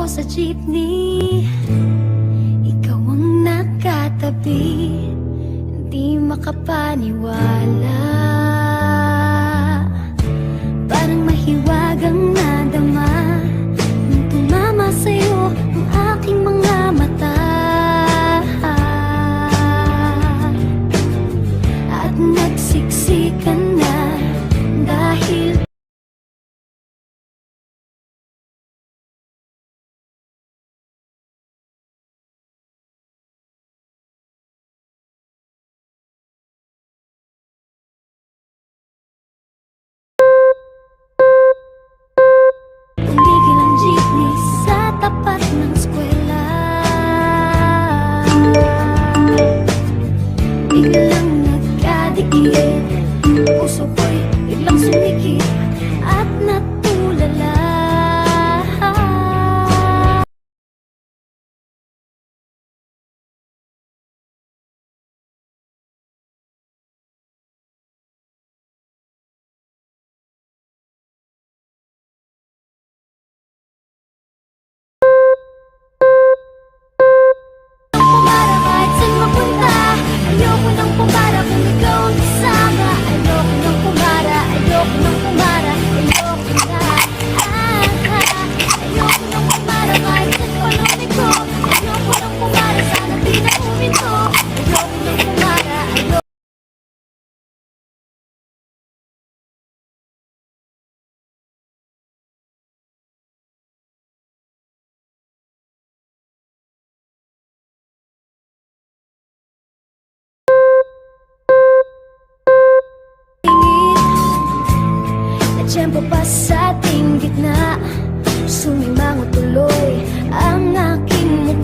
ako sa jeepney, ikaw ang nakatabi, hindi makapaniwala. Parang mahiwagang nadama nung tumama sa'yo ang aking mga mata. At nagsiksikan na dahil tumigil ang jeepney sa tapat ng eskwela. Biglang nagkadikit, puso ko'y biglang sumikip at natulala. Pumara kahit saan mapunta, ayoko nang pumara kung ikaw ang kasama. Ayoko nang pumara, ayoko nang pumara, ayoko na. Ayoko nang pumara kahit saan pa lumiko. Ayoko nang pumara, sana di na huminto. Ayoko nang pumara, ayoko. Natsyempo pa sa ating gitna, sumimangot tuloy ang aking mukha.